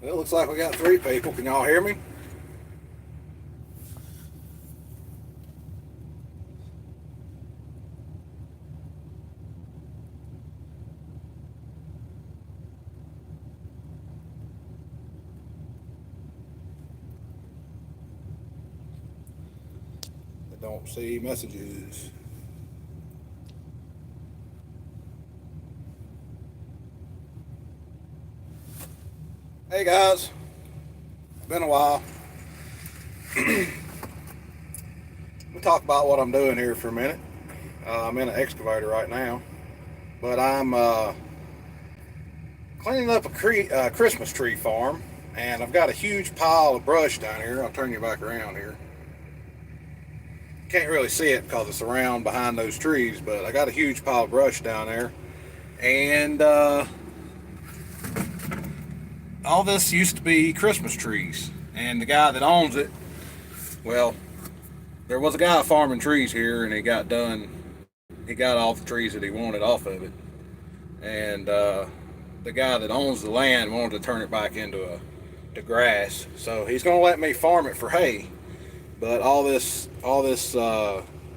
Well, it looks like we got 3 people. Can y'all hear me? I don't see messages. Hey guys, been a while. We'll talk about what I'm doing here for a minute. I'm in an excavator right now, but I'm cleaning up a Christmas tree farm, and I've got a huge pile of brush down here. I'll turn you back around here. Can't really see it because it's around behind those trees, but I got a huge pile of brush down there, and all this used to be Christmas trees, and the guy that owns it, well, there was a guy farming trees here, and he got all the trees that he wanted off of it, and the guy that owns the land wanted to turn it back into grass, so he's going to let me farm it for hay, but all this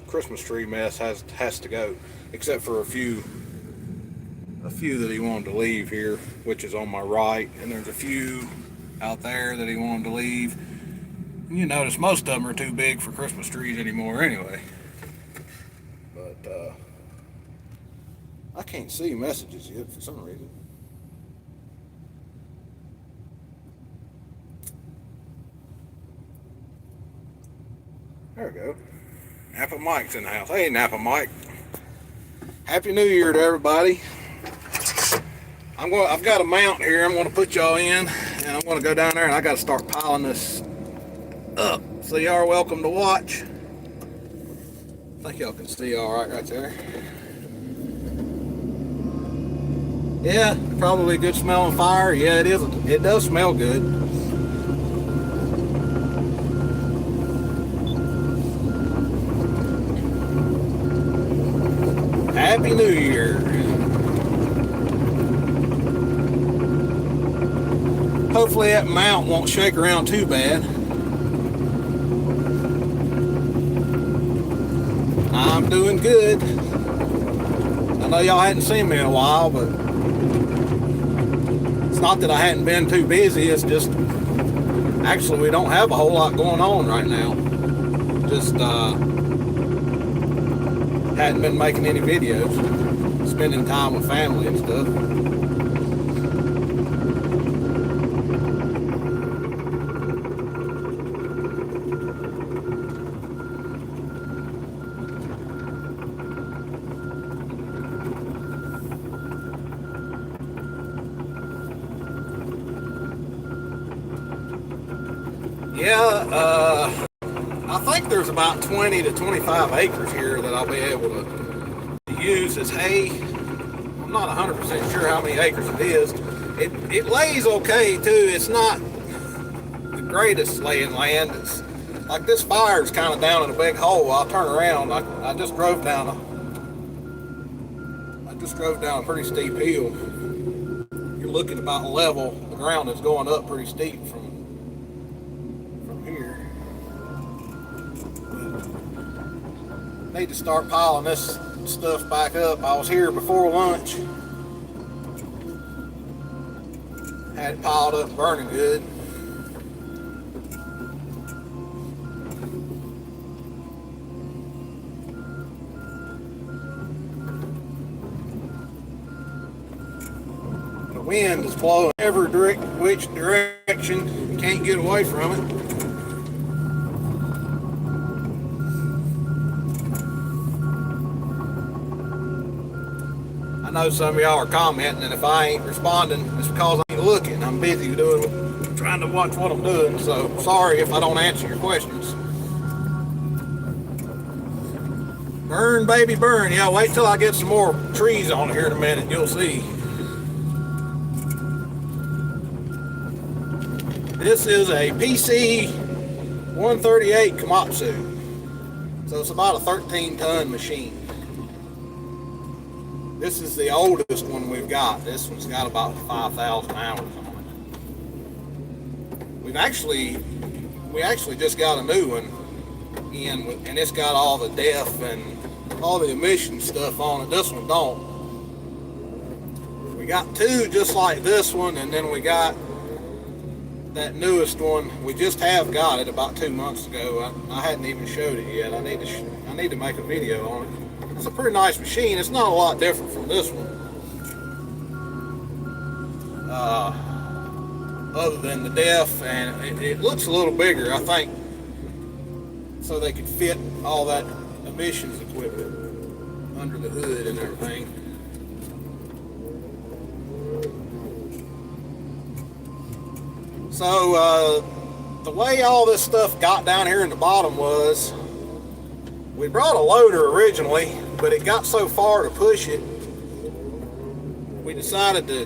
Christmas tree mess has to go, except for a few that he wanted to leave here, which is on my right, and there's a few out there that he wanted to leave. You notice most of them are too big for Christmas trees anymore anyway. But I can't see messages yet for some reason. There we go. Napa Mike's in the house. Hey, Napa Mike. Happy New Year to everybody. I've got a mount here I'm going to put y'all in, and I'm going to go down there and I got to start piling this up. So y'all are welcome to watch. I think y'all can see all right there. Yeah, probably good smelling fire. Yeah, it is. It does smell good. Happy New Year. Hopefully that mount won't shake around too bad. I'm doing good. I know y'all hadn't seen me in a while, but it's not that I hadn't been too busy. It's just, actually, we don't have a whole lot going on right now. Just hadn't been making any videos, spending time with family and stuff. Yeah, I think there's about 20 to 25 acres here that I'll be able to use as hay. I'm not 100% sure how many acres it is. It lays okay too. It's not the greatest laying land. It's like this fire is kind of down in a big hole. I'll turn around. I just drove down a pretty steep hill. You're looking about level. The ground is going up pretty steep from here. Need to start piling this stuff back up. I was here before lunch. Had it piled up, burning good. The wind is blowing which direction. You can't get away from it. I know some of y'all are commenting, and if I ain't responding, it's because I ain't looking. I'm busy trying to watch what I'm doing, so sorry if I don't answer your questions. Burn, baby, burn. Yeah, wait till I get some more trees on here in a minute, you'll see. This is a PC 138 Komatsu, so it's about a 13-ton machine. This is the oldest one we've got. This one's got about 5,000 hours on we actually just got a new one in, and it's got all the DEF and all the emission stuff on it. This one don't. We got two just like this one, and then we got that newest one. We just have got it about 2 months ago. I hadn't even showed it yet. I need to make a video on it. It's a pretty nice machine. It's not a lot different from this one, other than the DEF, and it looks a little bigger, I think, so they could fit all that emissions equipment under the hood and everything. So the way all this stuff got down here in the bottom was, we brought a loader originally, but it got so far to push it, we decided to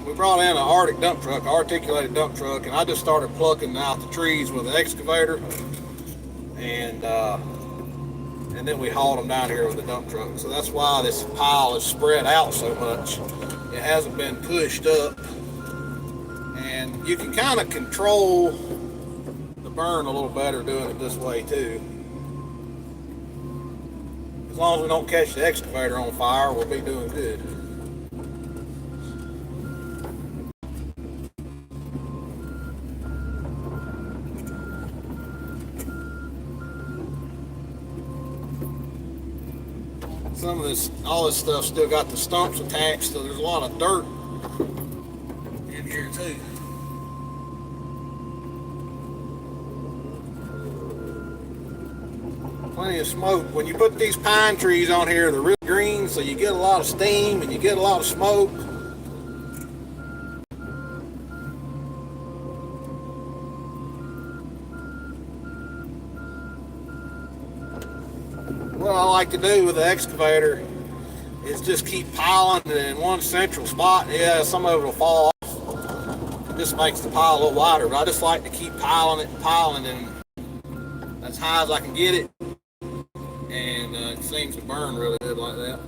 we brought in an Arctic dump truck, an articulated dump truck, and I just started plucking out the trees with an excavator, and then we hauled them down here with the dump truck. So that's why this pile is spread out so much. It hasn't been pushed up. And you can kind of control the burn a little better doing it this way too. As long as we don't catch the excavator on fire, we'll be doing good. All this stuff still got the stumps attached, so there's a lot of dirt in here too. Plenty of smoke. When you put these pine trees on here, they're real green, so you get a lot of steam and you get a lot of smoke. What I like to do with the excavator is just keep piling it in one central spot. Yeah, some of it will fall off. It just makes the pile a little wider, but I just like to keep piling it and as high as I can get it. And it seems to burn really good like that.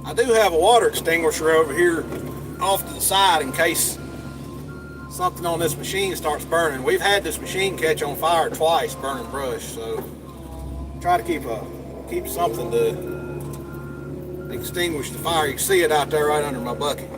I do have a water extinguisher over here off to the side in case something on this machine starts burning. We've had this machine catch on fire twice burning brush, so try to keep something to extinguish the fire. You can see it out there right under my bucket.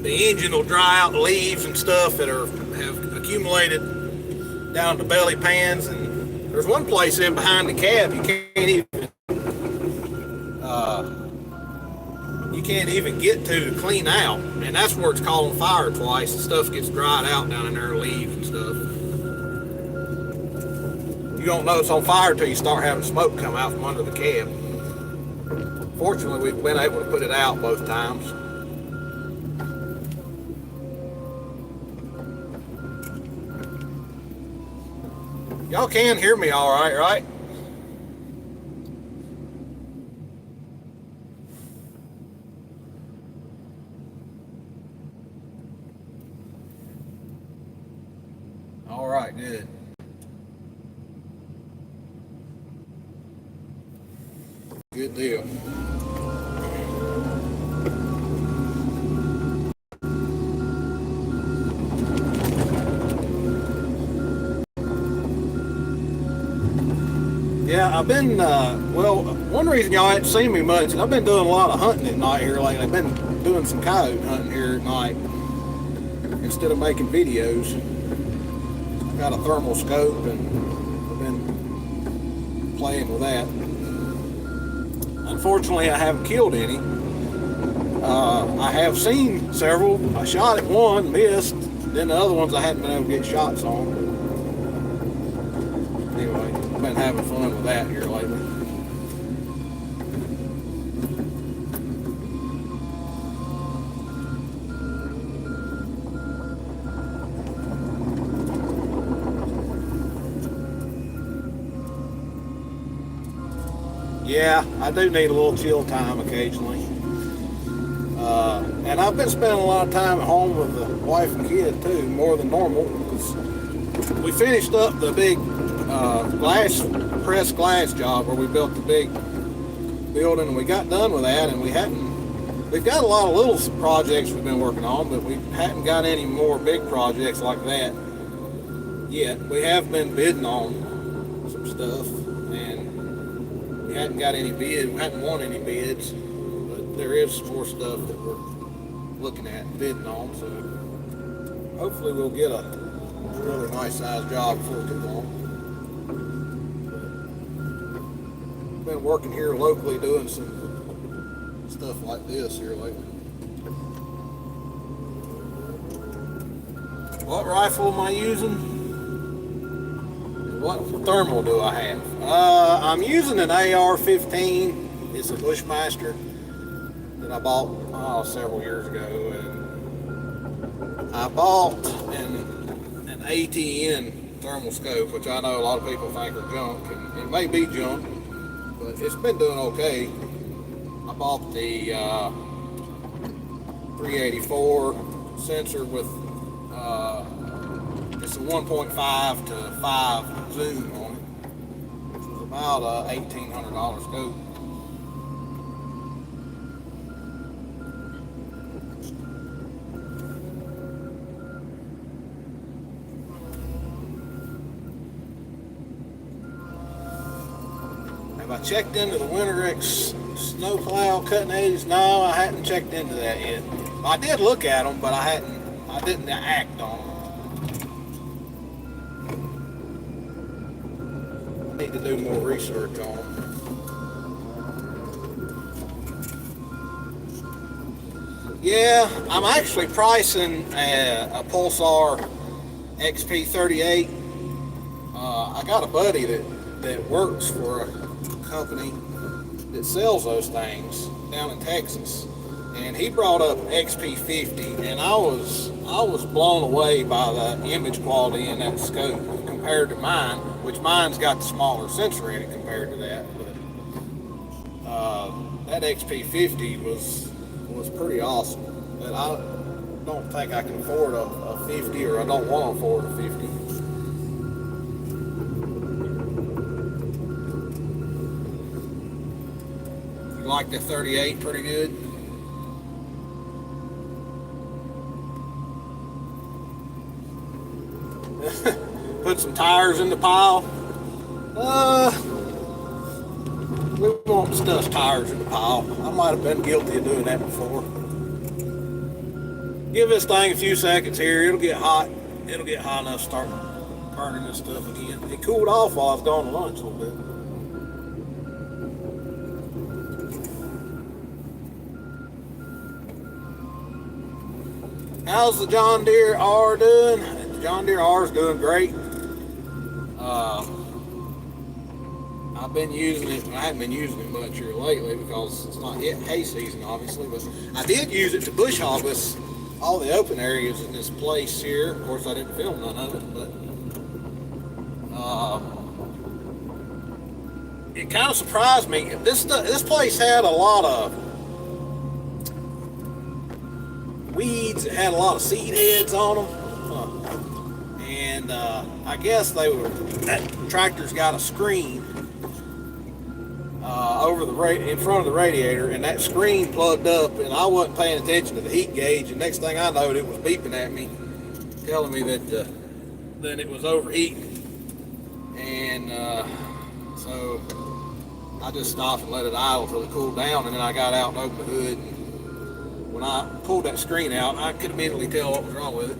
The engine will dry out the leaves and stuff that have accumulated down the belly pans, and there's one place in behind the cab you can't even get to clean out, and that's where it's caught on fire twice. The stuff gets dried out down in there, leaves and stuff. You don't know it's on fire until you start having smoke come out from under the cab. Fortunately, we've been able to put it out both times. Y'all can hear me all right, right? All right, good. Good deal. Yeah, I've been, well, one reason y'all haven't seen me much, I've been doing a lot of hunting at night here lately. I've been doing some coyote hunting here at night instead of making videos. I've got a thermal scope and I've been playing with that. Unfortunately, I haven't killed any. I have seen several. I shot at one, missed, Then the other ones I hadn't been able to get shots on. Anyway, I've been having fun with that here lately. Yeah, I do need a little chill time occasionally. And I've been spending a lot of time at home with the wife and kid too, more than normal. Because we finished up the big press glass job where we built the big building, and we got done with that, and we've got a lot of little projects we've been working on, but we hadn't got any more big projects like that yet. We have been bidding on some stuff, and we hadn't got any bids. We hadn't won any bids, but there is some more stuff that we're looking at bidding on, so hopefully we'll get a really nice sized job before too long. Been working here locally doing some stuff like this here lately. What rifle am I using? What thermal do I have? I'm using an AR-15. It's a Bushmaster that I bought several years ago, and I bought an ATN thermal scope, which I know a lot of people think are junk, and it may be junk, but it's been doing okay. I bought the 384 sensor with it's a 1.5 to 5 zoom on it, which was about a $1,800 scope. Have I checked into the WinterX snowplow cutting edges? No, I hadn't checked into that yet. I did look at them, but I didn't act on them. I need to do more research on them. Yeah, I'm actually pricing a Pulsar XP38. I got a buddy that works for a company that sells those things down in Texas, and he brought up XP50, and I was blown away by the image quality in that scope compared to mine, which mine's got the smaller sensor in it compared to that. But that XP50 was pretty awesome. But I don't think I can afford a 50, or I don't want to afford a 50. Like the 38 pretty good. Put some tires in the pile. We won't stuff tires in the pile. I might have been guilty of doing that before. Give this thing a few seconds here. It'll get hot. It'll get hot enough to start burning this stuff again. It cooled off while I was gone to lunch a little bit. How's the John Deere R doing? The John Deere R is doing great. I've been using it. I haven't been using it much here lately because it's not yet hay season, obviously. But I did use it to bush hog this all the open areas in this place here. Of course, I didn't film none of it, but it kind of surprised me. This place had a lot of weeds. It had a lot of seed heads on them, and I guess that tractor's got a screen over in front of the radiator, and that screen plugged up, and I wasn't paying attention to the heat gauge, and next thing I know, it was beeping at me, telling me that then it was overheating, and so I just stopped and let it idle till it cooled down, and then I got out and opened the hood. When I pulled that screen out, I could immediately tell what was wrong with it.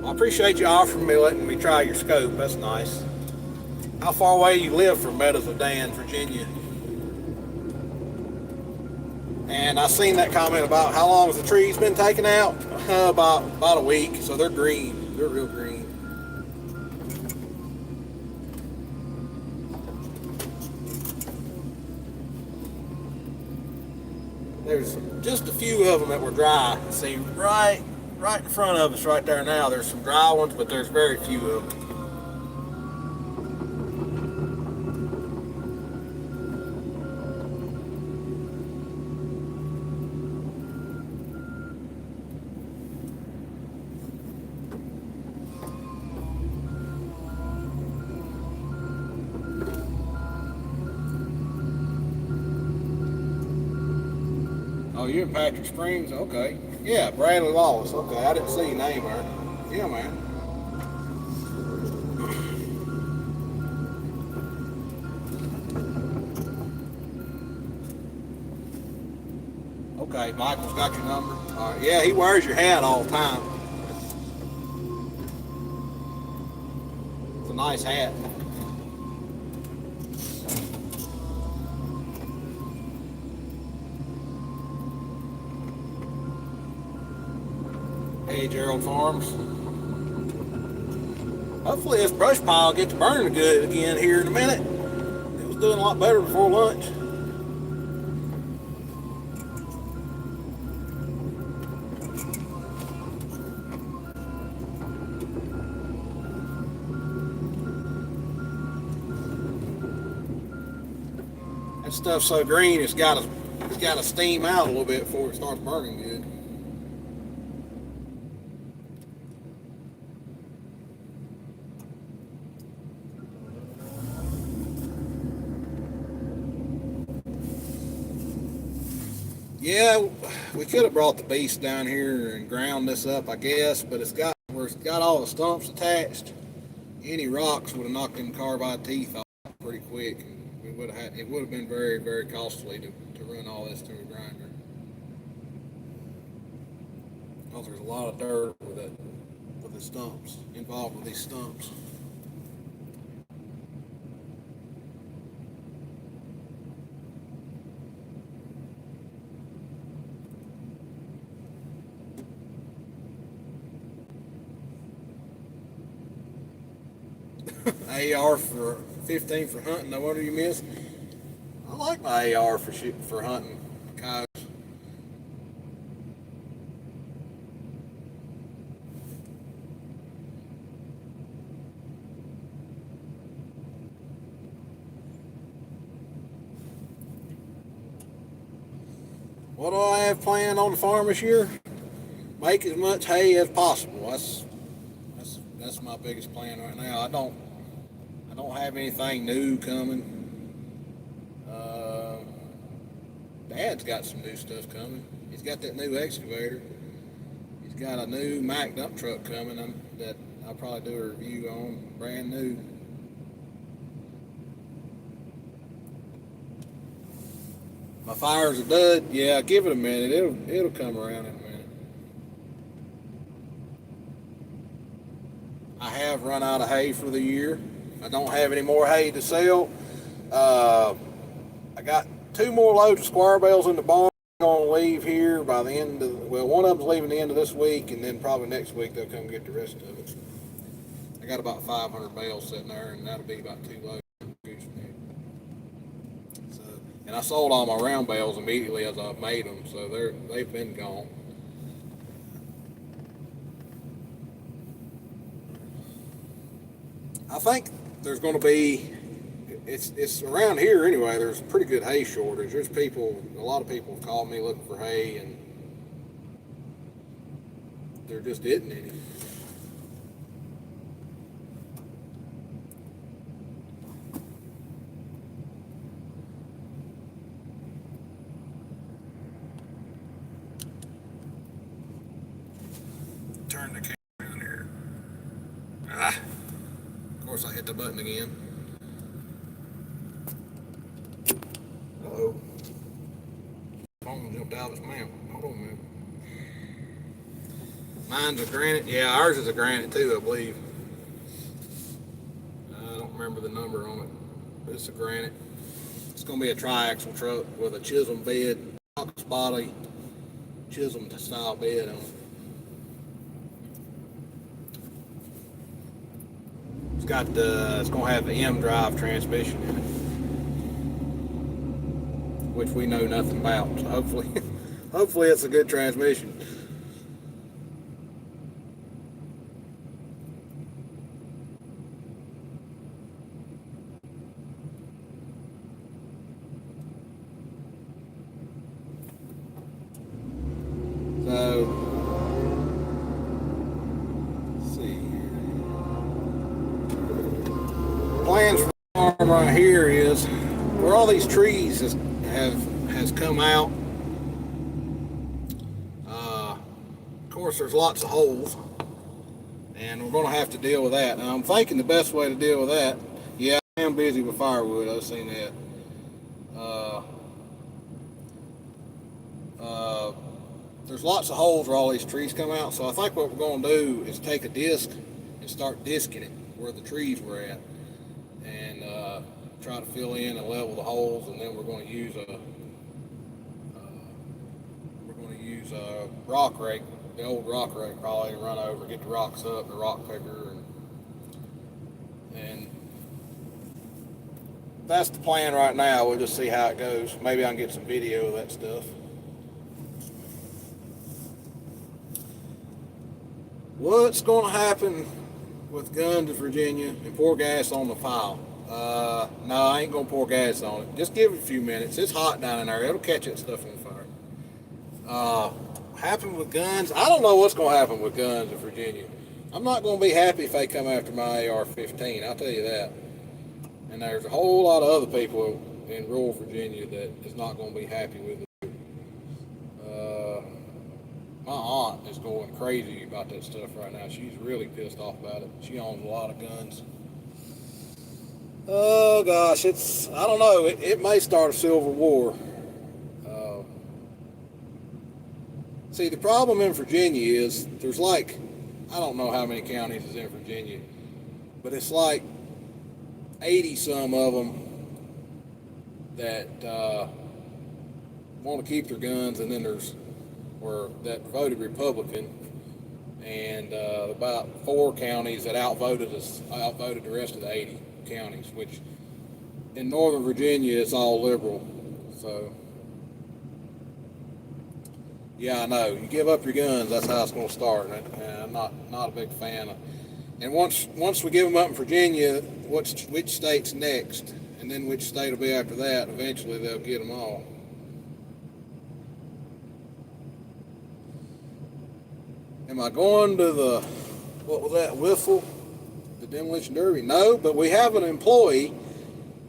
I appreciate you offering me, letting me try your scope. That's nice. how far away you live from Meadows of Dan, Virginia. And I seen that comment about how long has the trees been taken out? About a week. So they're green. They're real green. There's just a few of them that were dry. See, right in front of us right there now, there's some dry ones, but there's very few of them. Oh, you're in Patrick Springs? Okay. Yeah, Bradley Wallace. Okay, I didn't see your name there. Yeah, man. Okay, Michael's got your number. All right. Yeah, he wears your hat all the time. It's a nice hat. Hey, Gerald Farms. Hopefully this brush pile gets burning good again here in a minute. It was doing a lot better before lunch. That stuff's so green, it's got to steam out a little bit before it starts burning good. Yeah, we could have brought the beast down here and ground this up, I guess, but it's got all the stumps attached. Any rocks would have knocked them carbide teeth off pretty quick. It would have been very, very costly to run all this through a grinder. Because there's a lot of dirt with the stumps, involved with these stumps. AR for 15 for hunting. No wonder you missed. I like my AR for hunting coyotes. What do I have planned on the farm this year? Make as much hay as possible. That's my biggest plan right now. I don't have anything new coming. Dad's got some new stuff coming. He's got that new excavator. He's got a new Mack dump truck coming that I'll probably do a review on, brand new. My fires are dud. Yeah, give it a minute. It'll come around in a minute. I have run out of hay for the year. I don't have any more hay to sell. I got 2 more loads of square bales in the barn. I'm going to leave here by the end of, one of them's leaving the end of this week, and then probably next week they'll come get the rest of it. I got about 500 bales sitting there, and that'll be about 2 loads. So, and I sold all my round bales immediately as I made them, so they've been gone. I think there's going to be, it's around here anyway, there's a pretty good hay shortage. There's a lot of people have called me looking for hay, and there just isn't any. Turn the camera on here. Of course I hit the button again. Uh-oh. Phone jumped out of its mount. Hold on a minute. Mine's a granite. Yeah, ours is a granite too, I believe. I don't remember remember the number on it. But it's a granite. It's going to be a tri-axle truck with a chisel bed, box body, chisel style bed on it. It's going to have the M drive transmission in it, which we know nothing about. So hopefully it's a good transmission. So, let's see here. Plans for the farm right here is where all these trees has come out. Of course, there's lots of holes, and we're going to have to deal with that. Now, I'm thinking the best way to deal with that. Yeah, I am busy with firewood. I've seen that. There's lots of holes where all these trees come out, so I think what we're going to do is take a disc and start disking it where the trees were at, and try to fill in and level the holes, and then we're going to use a rock rake, the old rock rake probably, and run over, get the rocks up, the rock picker, and that's the plan right now. We'll just see how it goes. Maybe I can get some video of that stuff. What's going to happen with guns in Virginia and pour gas on the file? No, I ain't going to pour gas on it. Just give it a few minutes. It's hot down in there. It'll catch that stuff on fire. Happen with guns? I don't know what's going to happen with guns in Virginia. I'm not going to be happy if they come after my AR-15. I'll tell you that. And there's a whole lot of other people in rural Virginia that is not going to be happy with it. My aunt is going crazy about that stuff right now. She's really pissed off about it. She owns a lot of guns. Oh gosh, I don't know, it may start a civil war. See, the problem in Virginia is there's like, I don't know how many counties is in Virginia, but it's like 80 some of them that want to keep their guns, and then there's that voted Republican, and about 4 counties that outvoted the rest of the 80 counties, which in Northern Virginia it's all liberal. So yeah, I know, you give up your guns, that's how it's going to start, and I'm not a big fan of. And once we give them up in Virginia, which state's next, and then which state will be after that, eventually they'll get them all. Am I going to the, what was that, Wiffle? The Demolition Derby? No, but we have an employee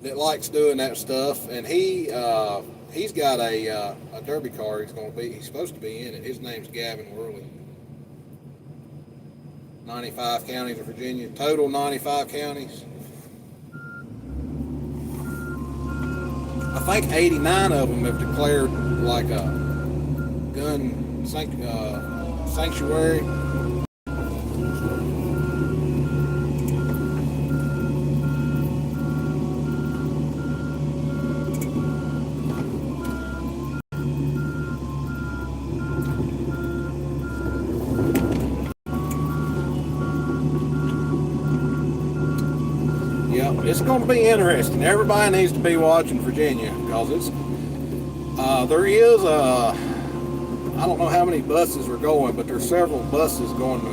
that likes doing that stuff, and he's got a derby car. He's supposed to be in it. His name's Gavin Worley. 95 counties of Virginia, total 95 counties. I think 89 of them have declared like a gun sanctuary. Yeah, it's going to be interesting. Everybody needs to be watching Virginia, because there is I don't know how many buses are going, but there's several buses going to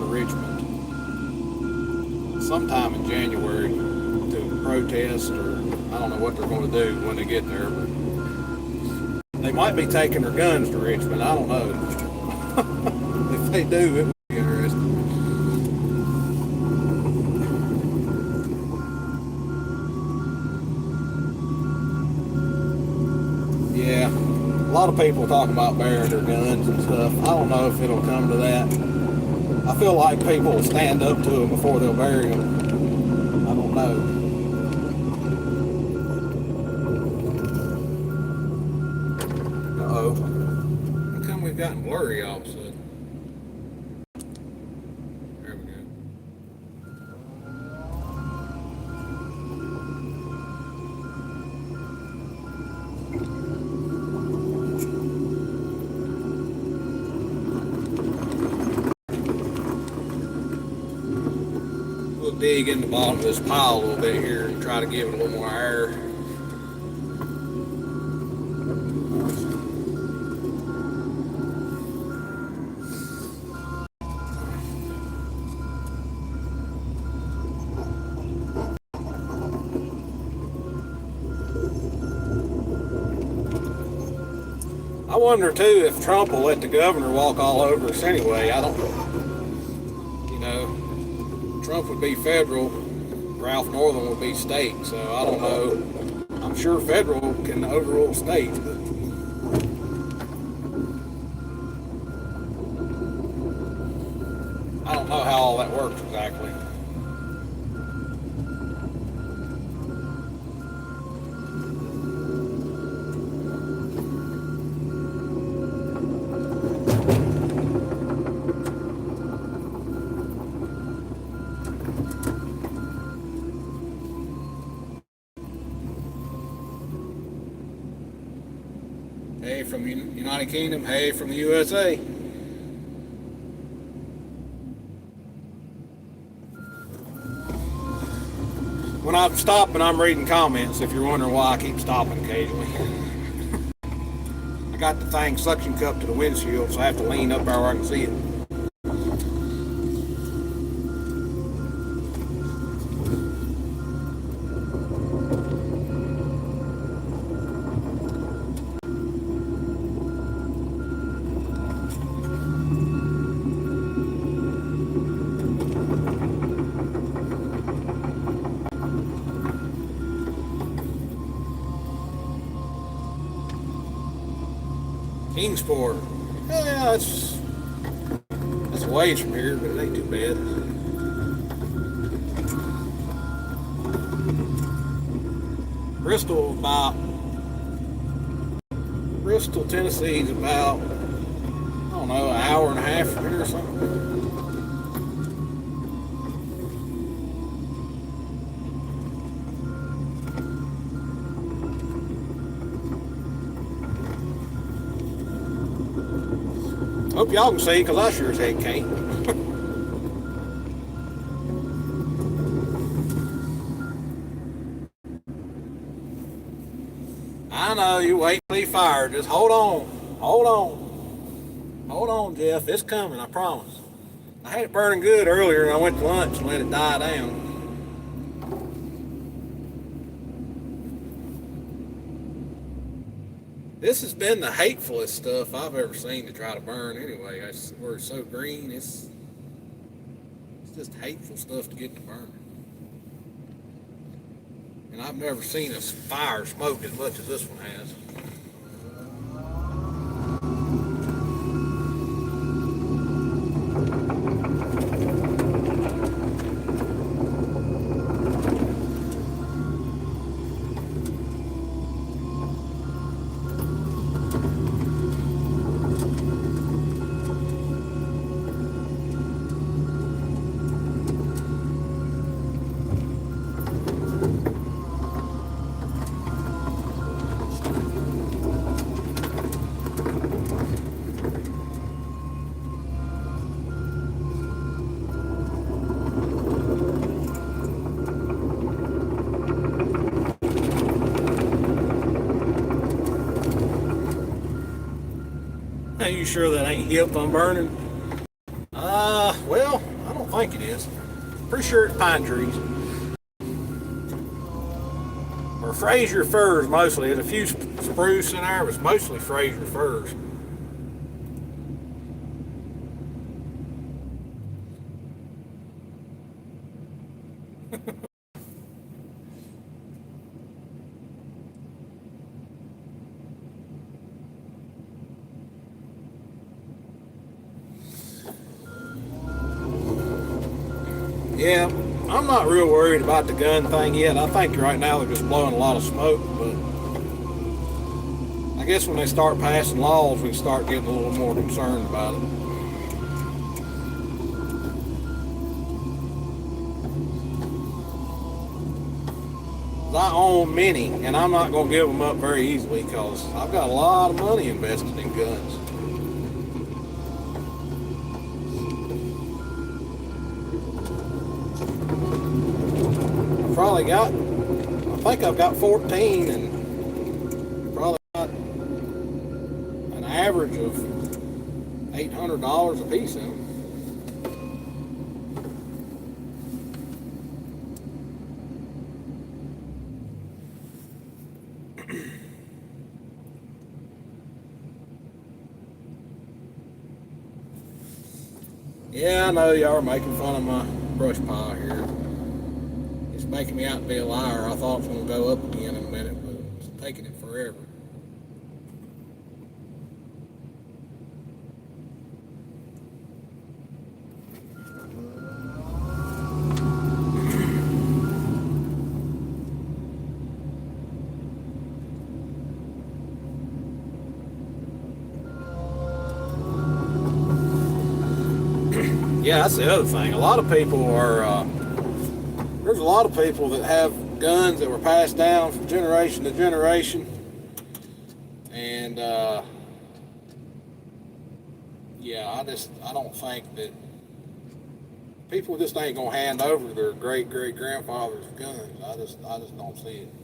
Richmond sometime in January to protest, or I don't know what they're going to do when they get there. But they might be taking their guns to Richmond. I don't know. If they do, it would be interesting. Yeah. A lot of people talk about burying their guns and stuff. I don't know if it'll come to that. I feel like people will stand up to them before they'll bury them. I don't know. Uh-oh. How come we've gotten blurry all of a sudden? There we go. dig in the bottom of this pile a little bit here and try to give it a little more air. I wonder too if Trump will let the governor walk all over us anyway. I don't, you know, Trump would be federal, Ralph Northern would be state, so I don't know. I'm sure federal can overrule states, but I don't know how all that works exactly. Hey from the United Kingdom, hey from the USA. When I'm stopping, I'm reading comments, if you're wondering why I keep stopping occasionally. I got the thing suction cup to the windshield, so I have to lean up there where I can see it. Kingsport. Yeah, that's a ways from here, but it ain't too bad. Bristol, Tennessee is about, I don't know, an hour and a half from here or something. Hope y'all can see, because I sure as heck can't. I know, you wait till he fired. Just hold on. Hold on. Hold on, Jeff. It's coming, I promise. I had it burning good earlier, and I went to lunch and let it die down. This has been the hatefulest stuff I've ever seen to try to burn anyway. We're so green, it's just hateful stuff to get to burn. And I've never seen a fire smoke as much as this one has. Are you sure that ain't hip I'm burning? Well, I don't think it is. Pretty sure it's pine trees. Or Fraser firs mostly. There's a few spruce in there, but it's mostly Fraser firs. Yeah, I'm not real worried about the gun thing yet. I think right now they're just blowing a lot of smoke, but I guess when they start passing laws, we start getting a little more concerned about it. I own many, and I'm not going to give them up very easily because I've got a lot of money invested in guns. probably got, I think I've got 14 and probably got an average of $800 a piece in them. Yeah, I know y'all are making fun of my brush pile here. It's making me out to be a liar. I thought it was going to go up again in a minute, but it's taking it forever. Yeah, that's the other thing. A lot of people are, there's a lot of people that have guns that were passed down from generation to generation. And, yeah, I don't think that people just ain't going to hand over their great-great-grandfather's guns. I just don't see it.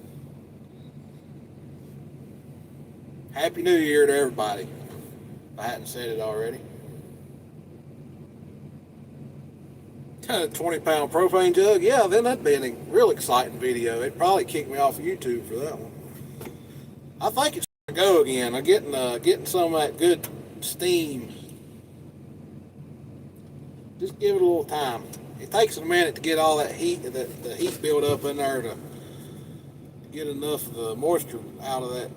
Happy New Year to everybody, if I hadn't said it already. 20-pound propane jug, yeah, then that'd be a real exciting video. It'd probably kick me off of YouTube for that one. I think it's going to go again. I'm getting some of that good steam. Just give it a little time. It takes a minute to get all that heat, the heat build up in there to get enough of the moisture out of that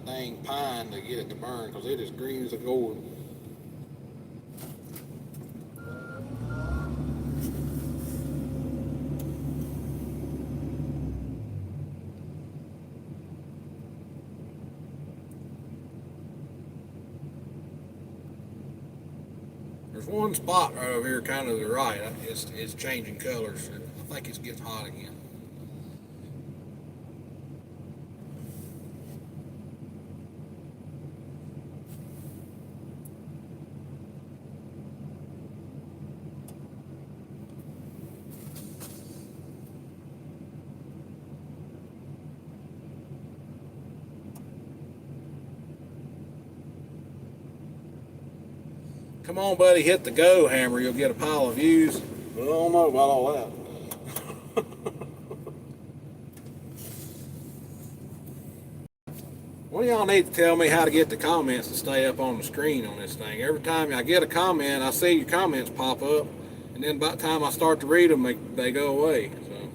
dang pine to get it to burn, because it is green as a gourd. There's one spot right over here, kind of to the right. It's changing colors. I think it's getting hot again. Come on, buddy, hit the go hammer. You'll get a pile of views. I don't know about all that. One of y'all need to tell me how to get the comments to stay up on the screen on this thing. Every time I get a comment, I see your comments pop up, and then by the time I start to read them, they go away. So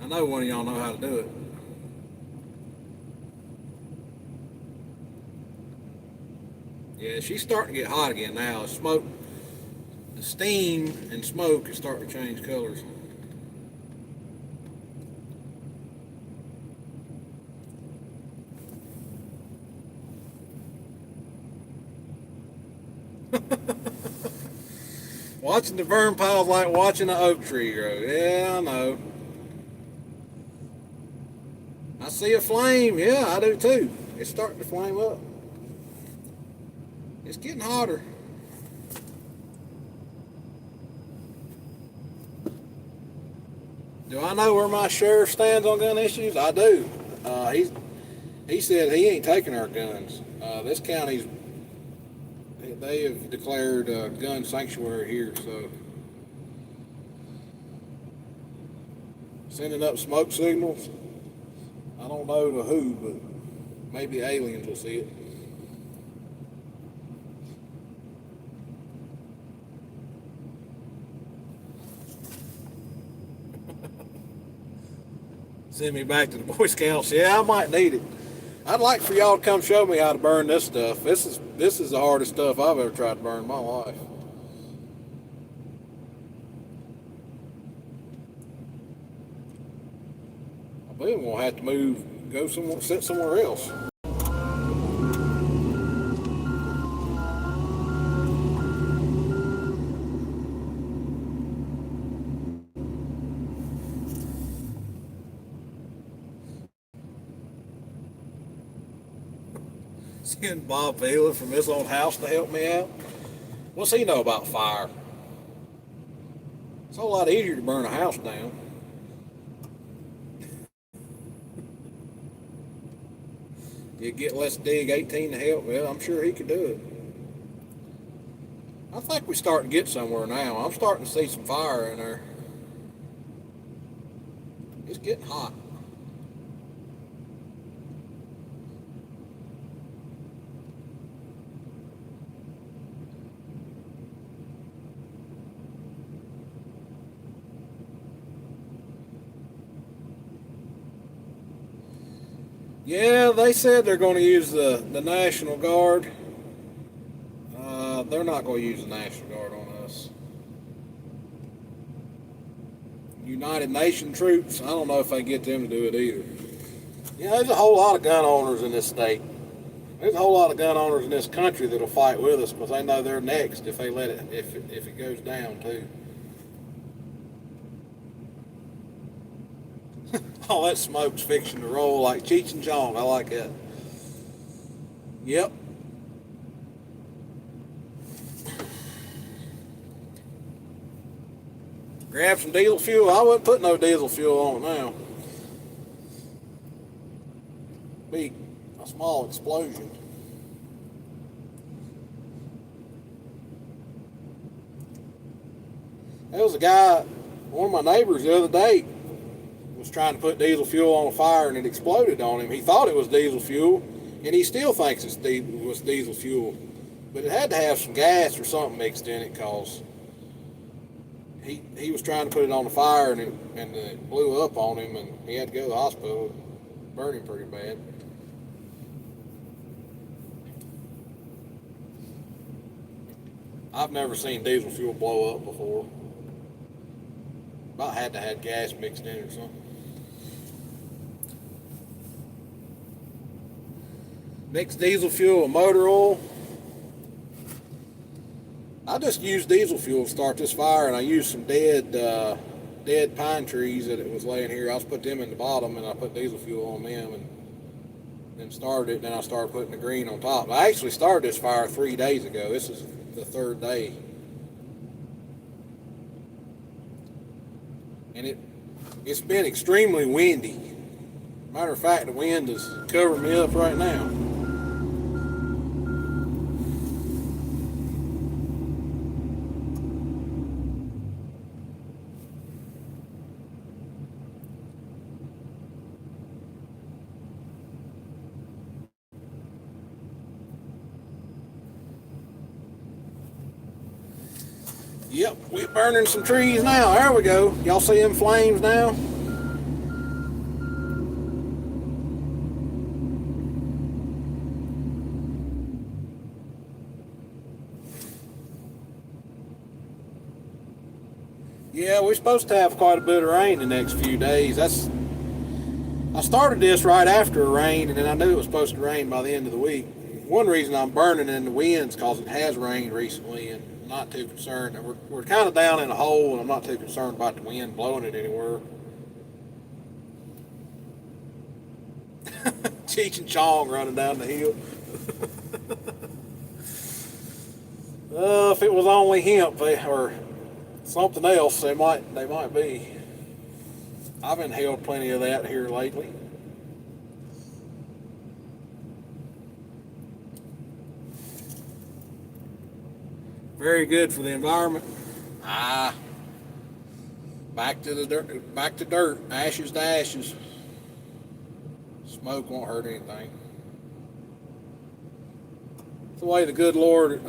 I know one of y'all know how to do it. Yeah, she's starting to get hot again now. The steam and smoke is starting to change colors. Watching the burn pile is like watching an oak tree grow. Yeah, I know. I see a flame. Yeah, I do too. It's starting to flame up. It's getting hotter. Do I know where my sheriff stands on gun issues? I do. He said he ain't taking our guns. This county's, they have declared gun sanctuary here, so sending up smoke signals. I don't know to who, but maybe aliens will see it. Send me back to the Boy Scouts. Yeah, I might need it. I'd like for y'all to come show me how to burn this stuff. This is the hardest stuff I've ever tried to burn in my life. I believe I'm gonna have to go somewhere, sit somewhere else. Send Bob Vila from his old house to help me out. What's he know about fire? It's a whole lot easier to burn a house down. You get Let's Dig 18 to help. Well, I'm sure he could do it. I think we're starting to get somewhere now. I'm starting to see some fire in there. It's getting hot. Yeah, they said they're going to use the National Guard. They're not going to use the National Guard on us. United Nations troops, I don't know if they get them to do it either. Yeah, there's a whole lot of gun owners in this state. There's a whole lot of gun owners in this country that'll fight with us because they know they're next if they let it, if it goes down too. All that smoke's fixing to roll like Cheech and Chong. I like that. Yep. Grab some diesel fuel. I wouldn't put no diesel fuel on it now. Be a small explosion. There was a guy, one of my neighbors the other day, was trying to put diesel fuel on a fire and it exploded on him. He thought it was diesel fuel, and he still thinks it was diesel fuel. But it had to have some gas or something mixed in it because he was trying to put it on the fire and it blew up on him and he had to go to the hospital. It burned him pretty bad. I've never seen diesel fuel blow up before. About had to have gas mixed in it or something. Mix diesel fuel with motor oil. I just used diesel fuel to start this fire, and I used some dead pine trees that it was laying here. I just put them in the bottom, and I put diesel fuel on them, and then started it. Then I started putting the green on top. I actually started this fire 3 days ago. This is the third day, and it's been extremely windy. Matter of fact, the wind is covering me up right now. Yep, we're burning some trees now. There we go. Y'all see them flames now? Yeah, we're supposed to have quite a bit of rain the next few days. I started this right after a rain, and then I knew it was supposed to rain by the end of the week. One reason I'm burning in the winds because it has rained recently, and I'm not too concerned. We're kind of down in a hole, and I'm not too concerned about the wind blowing it anywhere. Cheech and Chong running down the hill. If it was only hemp or something else, they might be. I've inhaled plenty of that here lately. Very good for the environment. Back to the dirt, back to dirt, ashes to ashes. Smoke won't hurt anything. It's the way the good Lord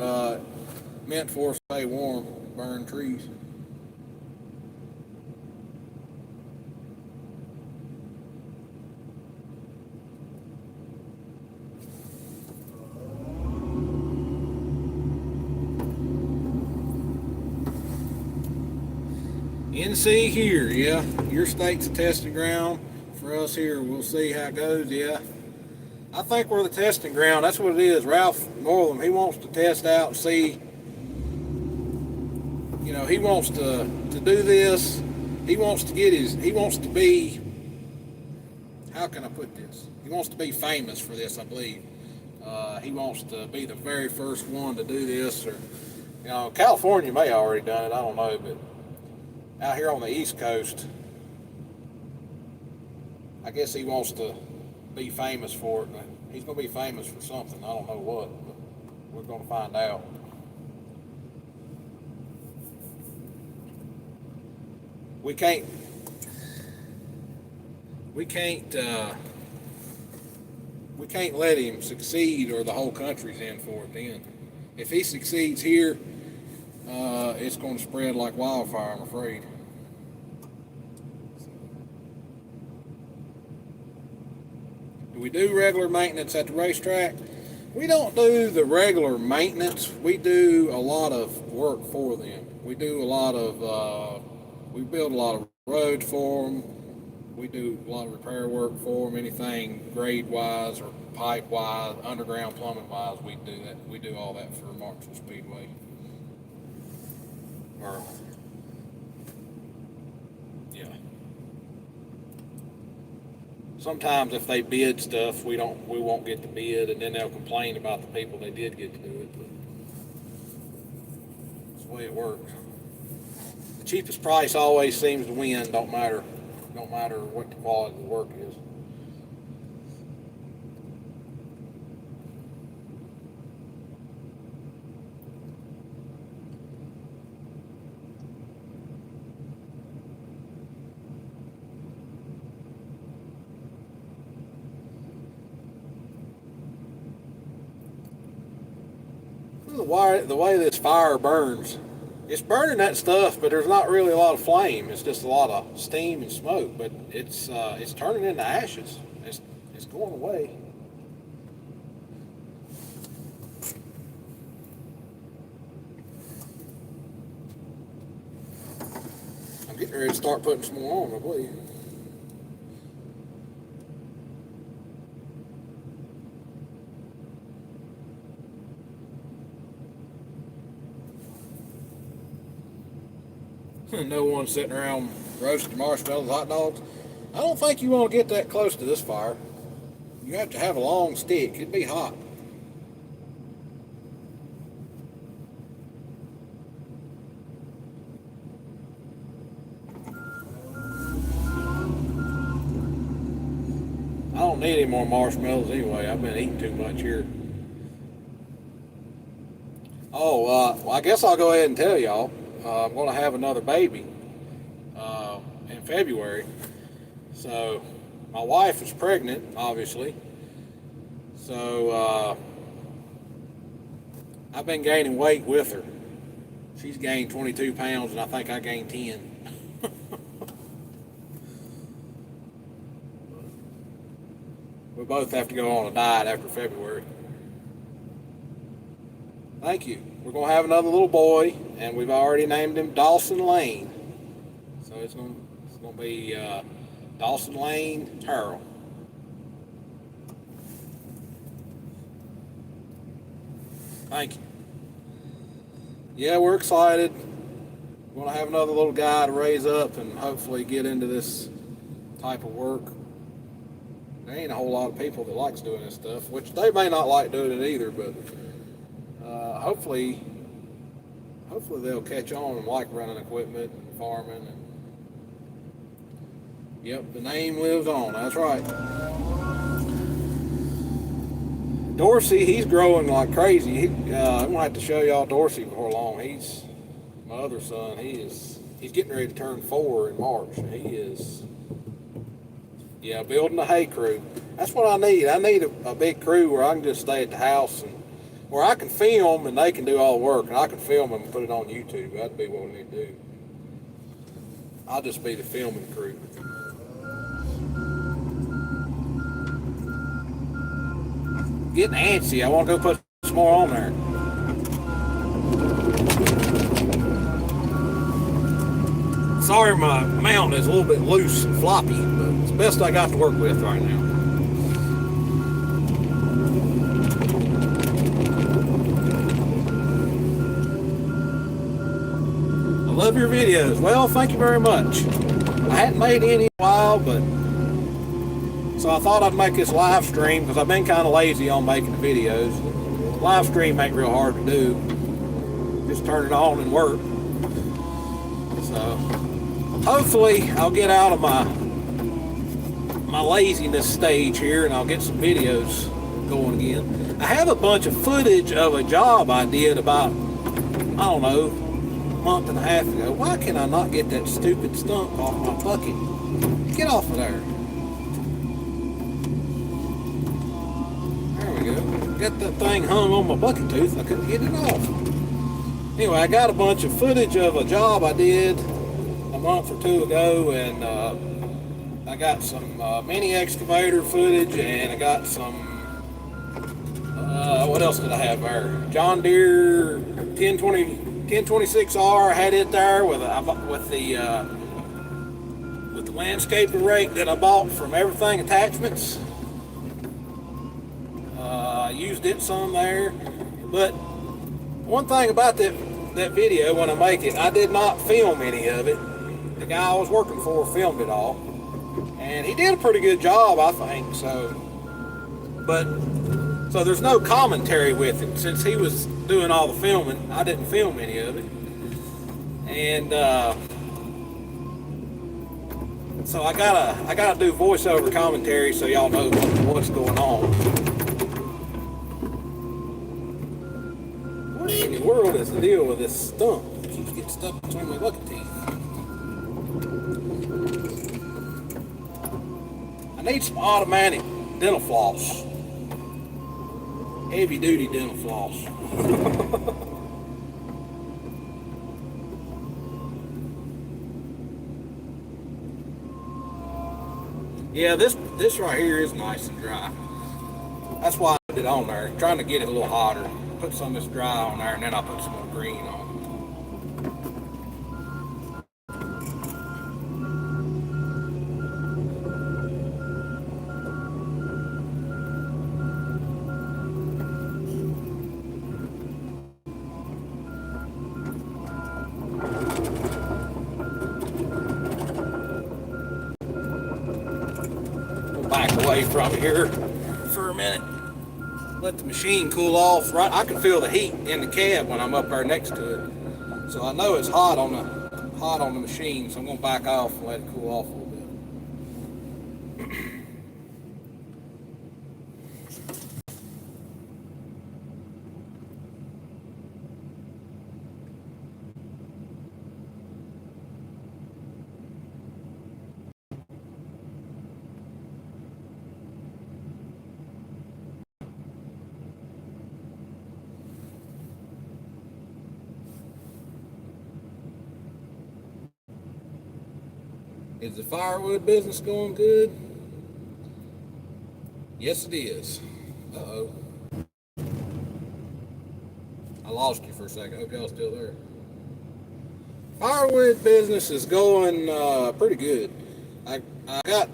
meant for us to stay warm, burn trees. NC here, yeah. Your state's a testing ground. For us here, we'll see how it goes, yeah. I think we're the testing ground. That's what it is. Ralph Northam, he wants to test out and see, you know, he wants to do this. He wants to be, how can I put this? He wants to be famous for this, I believe. He wants to be the very first one to do this, or You know, California may have already done it, I don't know, but out here on the East Coast, I guess he wants to be famous for it. He's going to be famous for something. I don't know what, but we're going to find out. We can't we can't let him succeed, or the whole country's in for it. Then, if he succeeds here, it's going to spread like wildfire, I'm afraid. Do we do regular maintenance at the racetrack? We don't do the regular maintenance. We do a lot of work for them. We do a lot of, we build a lot of roads for them. We do a lot of repair work for them. Anything grade-wise or pipe-wise, underground plumbing-wise, we do that. We do all that for Martinsville Speedway. Or, yeah. Sometimes if they bid stuff, we won't get the bid, and then they'll complain about the people they did get to do it. But that's the way it works. The cheapest price always seems to win. Don't matter what the quality of the work is. The way this fire burns, it's burning that stuff, but there's not really a lot of flame. It's just a lot of steam and smoke, but it's turning into ashes. It's going away. I'm getting ready to start putting some more on, I believe. No one sitting around roasting marshmallows, hot dogs. I don't think you want to get that close to this fire. You have to have a long stick. It'd be hot. I don't need any more marshmallows anyway. I've been eating too much here. Oh, well, I guess I'll go ahead and tell y'all. I'm going to have another baby in February. So my wife is pregnant, obviously. So I've been gaining weight with her. She's gained 22 pounds, and I think I gained 10. We both have to go on a diet after February. Thank you. We're going to have another little boy, and we've already named him Dawson Lane. So it's going to be Dawson Lane Terrell. Thank you. Yeah, we're excited. We're going to have another little guy to raise up and hopefully get into this type of work. There ain't a whole lot of people that likes doing this stuff, which they may not like doing it either, but hopefully they'll catch on and like running equipment and farming. And yep, the name lives on. That's right. Dorsey, he's growing like crazy. I'm gonna have to show y'all Dorsey before long. He's my other son. He's getting ready to turn 4 in March. He is, yeah, building a hay crew. That's what I need. I need a big crew where I can just stay at the house and where I can film and they can do all the work, and I can film them and put it on YouTube. That'd be what we need to do. I'll just be the filming crew. Getting antsy. I want to go put some more on there. Sorry, my mount is a little bit loose and floppy, but it's the best I got to work with right now. I love your videos. Well, thank you very much. I hadn't made any in a while, but so I thought I'd make this live stream because I've been kind of lazy on making the videos. Live stream ain't real hard to do. just turn it on and work. So hopefully I'll get out of my laziness stage here and I'll get some videos going again. I have a bunch of footage of a job I did about, I don't know, a month and a half ago. Why can I not get that stupid stump off my bucket? Get off of there. There we go. Got that thing hung on my bucket tooth. I couldn't get it off. Anyway, I got a bunch of footage of a job I did a month or two ago, and I got some mini excavator footage, and I got some, what else did I have there? John Deere 1026R. I had it there with the landscaping rake that I bought from Everything Attachments. I used it some there, but one thing about that video, when I make it, I did not film any of it. The guy I was working for filmed it all, and he did a pretty good job, I think. So there's no commentary with it. Since he was doing all the filming, I didn't film any of it, and so I gotta do voiceover commentary so y'all know what's going on. What in the world is the deal with this stump? It keeps getting stuck between my bucket teeth. I need some automatic dental floss. Heavy duty dental floss. Yeah, this right here is nice and dry. That's why I put it on there, trying to get it a little hotter. Put some of this dry on there, and then I'll put some more green on. Back away from here for a minute. Let the machine cool off. Right, I can feel the heat in the cab when I'm up there next to it, so I know it's hot on the machine. So I'm gonna back off and let it cool off a little bit. Is the firewood business going good? Yes, it is. Uh-oh. I lost you for a second. Hope y'all still there. Firewood business is going pretty good. I got,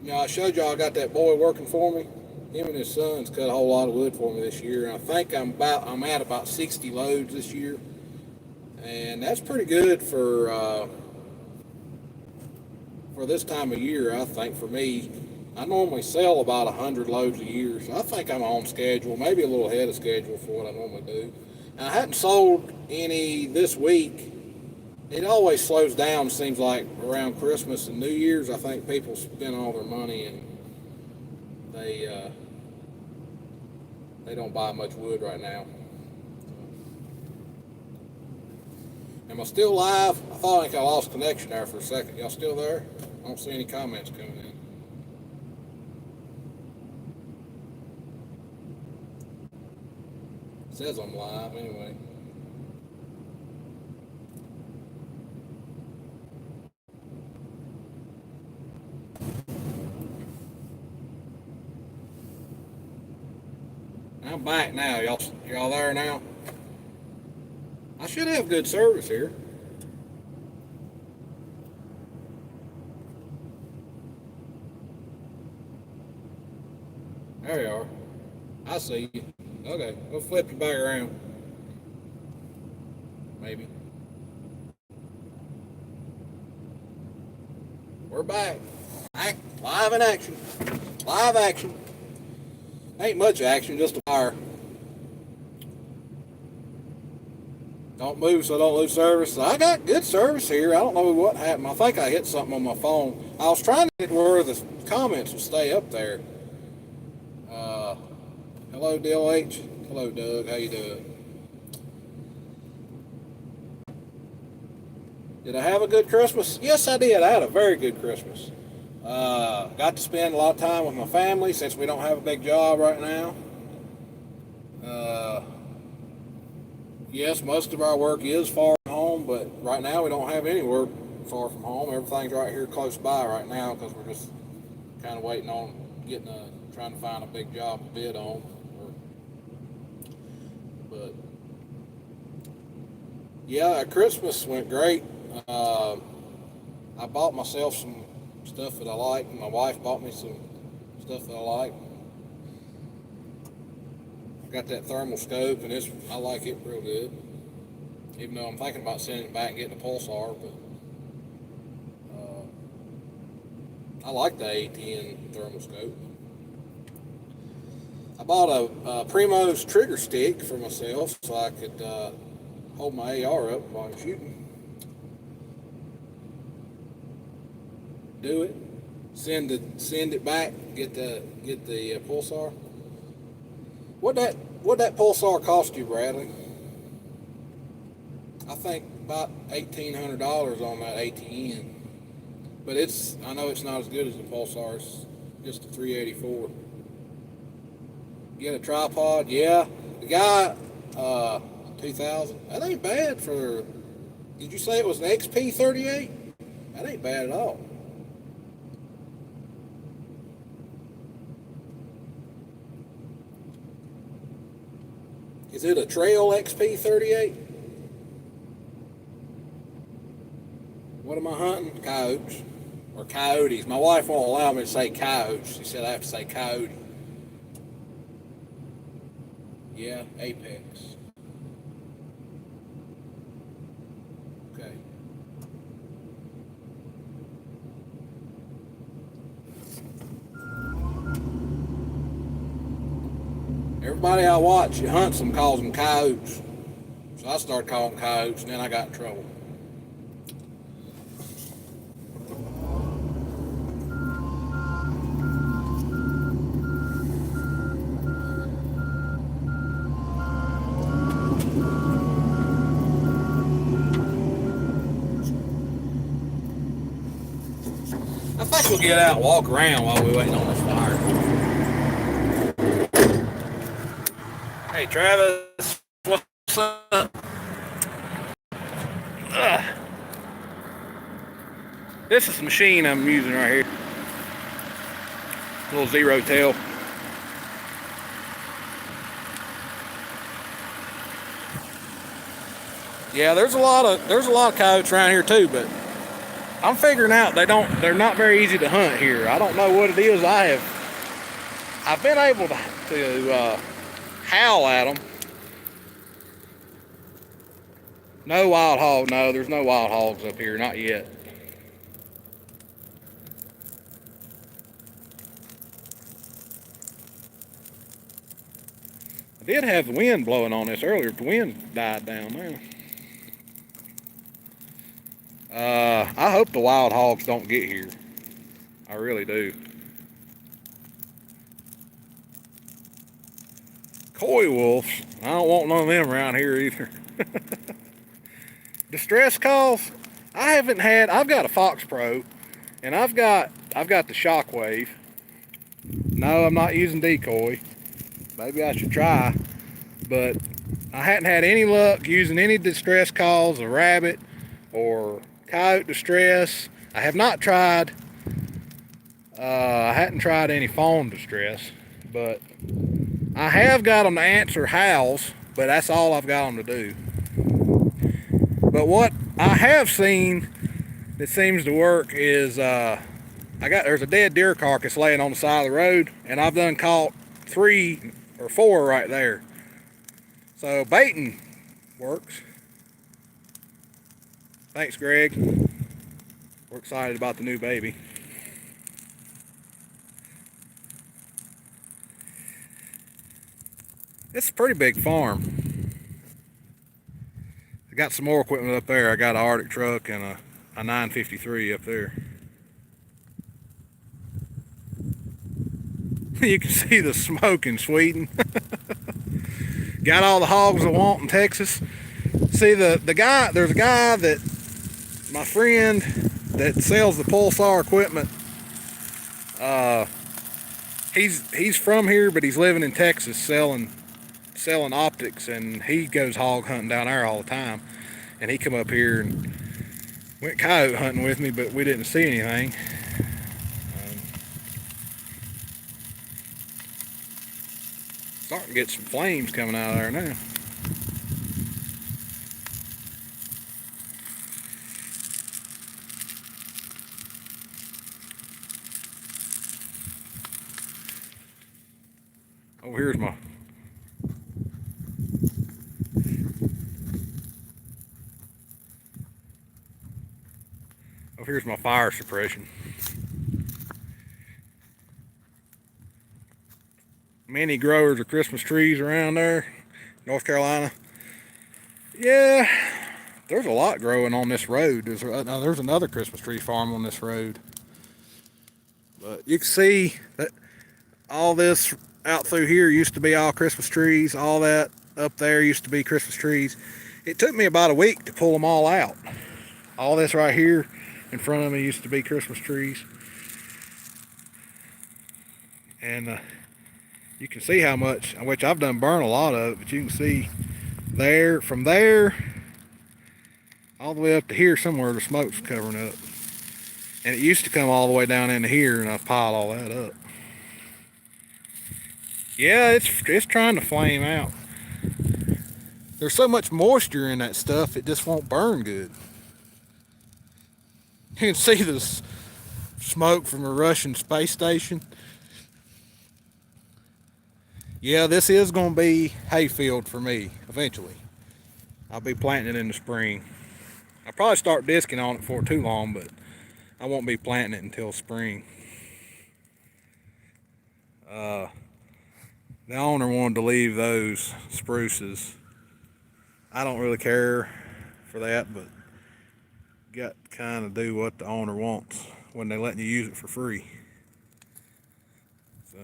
I showed y'all I got that boy working for me. Him and his sons cut a whole lot of wood for me this year. And I think I'm at about 60 loads this year. And that's pretty good for this time of year. I think for me, I normally sell about 100 loads a year, so I think I'm on schedule, maybe a little ahead of schedule for what I normally do. And I hadn't sold any this week. It always slows down, seems like, around Christmas and New Year's. I think people spend all their money and they don't buy much wood right now. Am I still live? I thought I lost connection there for a second. Y'all still there? I don't see any comments coming in. It says I'm live anyway. I'm back now. Y'all there now? I should have good service here. There you are. I see you. Okay, we'll flip you back around. Maybe. We're back. Live in action. Live action. Ain't much action, just a fire. Don't move so I don't lose service. I got good service here. I don't know what happened. I think I hit something on my phone. I was trying to get where the comments would stay up there. Hello, DLH. Hello, Doug. How you doing? Did I have a good Christmas? Yes, I did. I had a very good Christmas. Got to spend a lot of time with my family since we don't have a big job right now. Yes, most of our work is far from home, but right now we don't have any work far from home. Everything's right here close by right now because we're just kind of waiting on trying to find a big job to bid on. But yeah, Christmas went great. I bought myself some stuff that I like. My wife bought me some stuff that I like. I got that thermal scope, and I like it real good. Even though I'm thinking about sending it back and getting a pulsar, but I like the A10 thermal scope. I bought a Primo's trigger stick for myself so I could hold my AR up while I'm shooting. Do it. Send it back. Get the pulsar. What that pulsar cost you, Bradley? I think about $1,800 on that ATN. But I know it's not as good as the pulsar. It's just a 384. Get a tripod, yeah. The guy, 2000. That ain't bad for. Did you say it was an XP38? That ain't bad at all. Is it a Trail XP38? What am I hunting? Coyotes. Or coyotes. My wife won't allow me to say coyotes. She said I have to say coyote. Yeah, Apex. Okay. Everybody I watch that hunts them calls them coyotes. So I started calling them coyotes, and then I got in trouble. I think we'll get out and walk around while we're waiting on this fire. Hey, Travis, what's up? This is the machine I'm using right here. Little zero tail. Yeah, there's a lot of coyotes around here too, but I'm figuring out they're not very easy to hunt here. I don't know what it is. I've been able to howl at them. No wild hog. No, there's no wild hogs up here, not yet. I did have the wind blowing on this earlier. The wind died down now. I hope the wild hogs don't get here. I really do. Coy wolves. I don't want none of them around here either. Distress calls. I've got a Fox Pro, and I've got the Shockwave. No, I'm not using decoy. Maybe I should try, but I hadn't had any luck using any distress calls, a rabbit or coyote distress. I have not tried. I hadn't tried any fawn distress, but I have got them to answer howls, but that's all I've got them to do. But what I have seen that seems to work is there's a dead deer carcass laying on the side of the road, and I've done caught 3 or 4 right there. So baiting works. Thanks, Greg. We're excited about the new baby. It's a pretty big farm. got some more equipment up there. I got an Arctic truck and a 953 up there. You can see the smoke in Sweden. Got all the hogs I want in Texas. See the guy, there's a guy that, my friend that sells the Pulsar equipment. He's from here, but he's living in Texas selling optics, and he goes hog hunting down there all the time. And he come up here and went coyote hunting with me, but we didn't see anything. Starting to get some flames coming out of there now. Oh, here's my fire suppression. Many growers of Christmas trees around there, North Carolina. Yeah, there's a lot growing on this road. There's another Christmas tree farm on this road. But you can see that all this out through here used to be all Christmas trees. All that up there used to be Christmas trees. It took me about a week to pull them all out. All this right here in front of me used to be Christmas trees. And you can see how much, which I've done burn a lot of it, but you can see there, from there all the way up to here somewhere, the smoke's covering up. And it used to come all the way down into here, and I've piled all that up. Yeah, it's trying to flame out. There's so much moisture in that stuff, it just won't burn good. You can see the smoke from a Russian space station. Yeah, this is going to be hayfield for me eventually. I'll be planting it in the spring. I'll probably start disking on it before too long, but I won't be planting it until spring. The owner wanted to leave those spruces. I don't really care for that, but you got to kind of do what the owner wants when they're letting you use it for free. So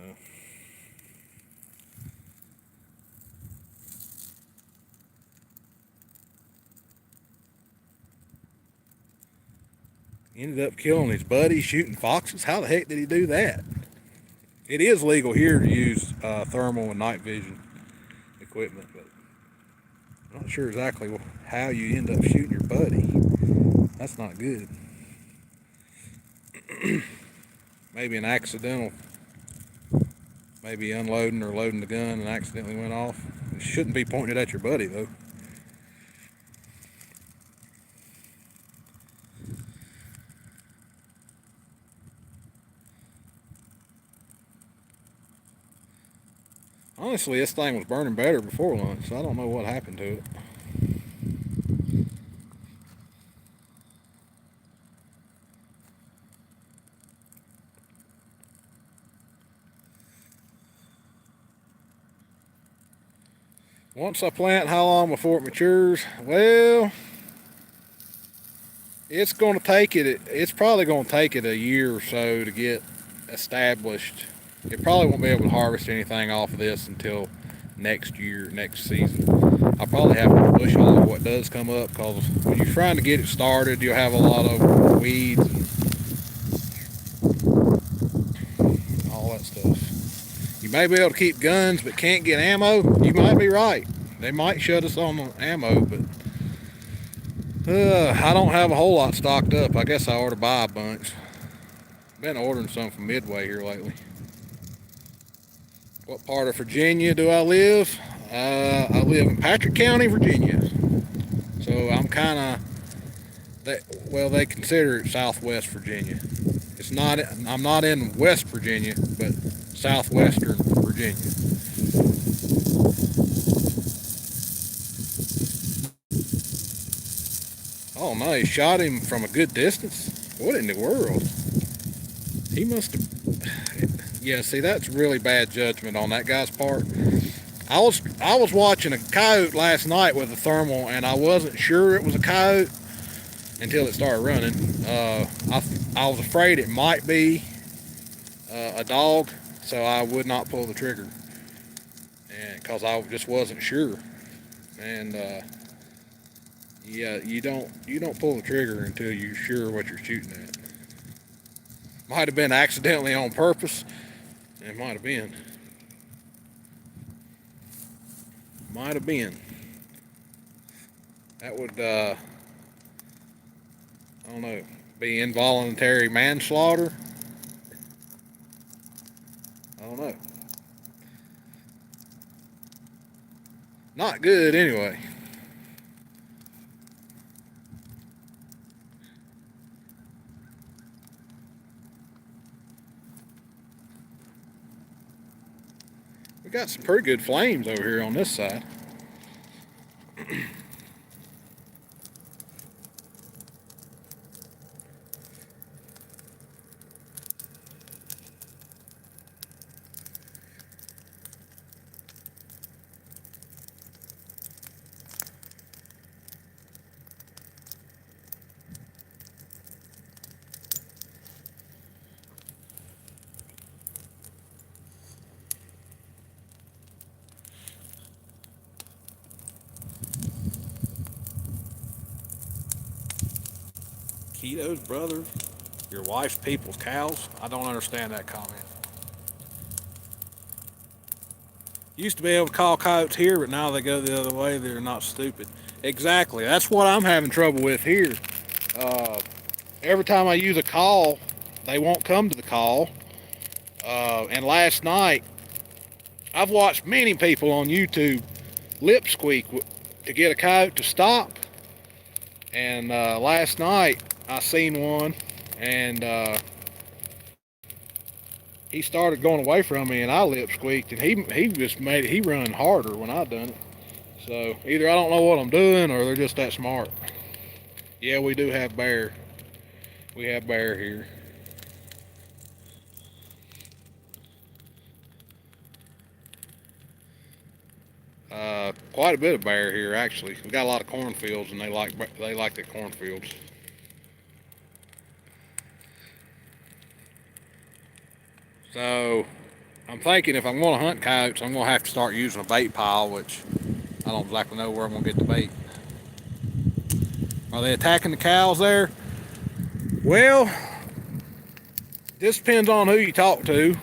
he ended up killing his buddy, shooting foxes. How the heck did he do that? It is legal here to use thermal and night vision equipment, but I'm not sure exactly how you end up shooting your buddy. That's not good. Maybe an accidental, maybe unloading or loading the gun and accidentally went off. It shouldn't be pointed at your buddy though. Honestly, this thing was burning better before lunch, so I don't know what happened to it. Once I plant, how long before it matures? Well, it's going to take it, it's probably going to take it a year or so to get established. It probably won't be able to harvest anything off of this until next year, next season. I'll probably have to push all of what does come up, because when you're trying to get it started, you'll have a lot of weeds and all that stuff. You may be able to keep guns but can't get ammo. You might be right. They might shut us on the ammo, but I don't have a whole lot stocked up. I guess I ought to buy a bunch. Been ordering some from Midway here lately. What part of Virginia do I live? I live in Patrick County, Virginia. So I'm kind of, well, they consider it Southwest Virginia. It's not, I'm not in West Virginia, but Southwestern Virginia. Oh no, he shot him from a good distance? What in the world? He must have, yeah, see, that's really bad judgment on that guy's part. I was watching a coyote last night with a thermal, and I wasn't sure it was a coyote until it started running. I was afraid it might be a dog, so I would not pull the trigger, and because I just wasn't sure. And yeah, you don't pull the trigger until you're sure what you're shooting at. Might have been accidentally on purpose. It might have been. Might have been. That would, I don't know, be involuntary manslaughter. I don't know. Not good anyway. We got some pretty good flames over here on this side. Keto's brothers, your wife's people's cows. I don't understand that comment. Used to be able to call coyotes here, but now they go the other way. They're not stupid. Exactly. That's what I'm having trouble with here. Every time I use a call, they won't come to the call. And last night, I've watched many people on YouTube lip squeak to get a coyote to stop. And last night, I seen one, and he started going away from me, and I lip squeaked, and he just made it. He run harder when I done it. So either I don't know what I'm doing, or they're just that smart. Yeah, we do have bear. We have bear here. Quite a bit of bear here, actually. We got a lot of cornfields, and they like the cornfields. So I'm thinking if I'm going to hunt coyotes, I'm going to have to start using a bait pile, which I don't exactly know where I'm going to get the bait. Are they attacking the cows there? Well, this depends on who you talk to.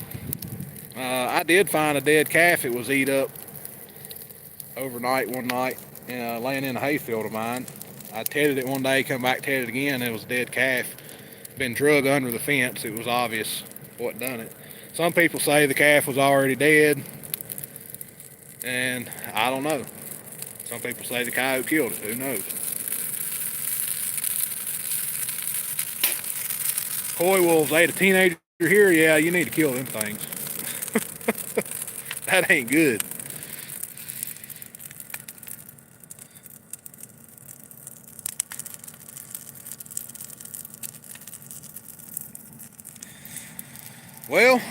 I did find a dead calf that was eat up overnight one night, laying in a hayfield of mine. I tedded it one day, come back, tedded it again, and it was a dead calf. Been drug under the fence. It was obvious what done it. Some people say the calf was already dead, and I don't know. Some people say the coyote killed it. Who knows? Coy wolves ate a teenager here. Yeah, you need to kill them things. That ain't good. Well,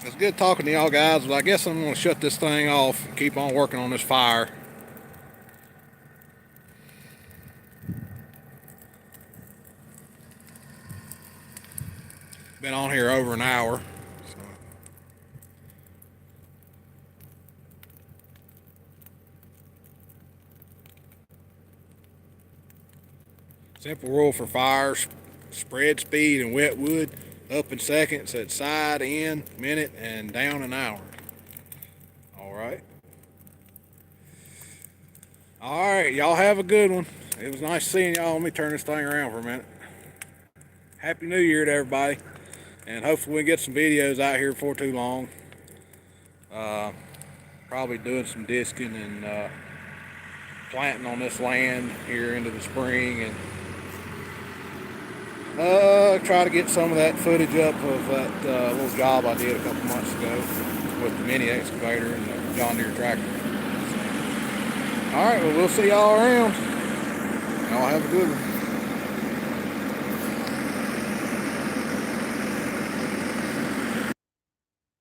it's good talking to y'all guys, but I guess I'm going to shut this thing off and keep on working on this fire. Been on here over an hour. Simple rule for fires: spread speed and wet wood. Up in seconds at side, in, minute, and down an hour. Alright. Alright, y'all have a good one. It was nice seeing y'all. Let me turn this thing around for a minute. Happy New Year to everybody. And hopefully we get some videos out here before too long. Probably doing some disking and planting on this land here into the spring, and try to get some of that footage up of that little job I did a couple months ago with the mini excavator and the John Deere tractor. Alright, well, we'll see y'all around. Y'all have a good one.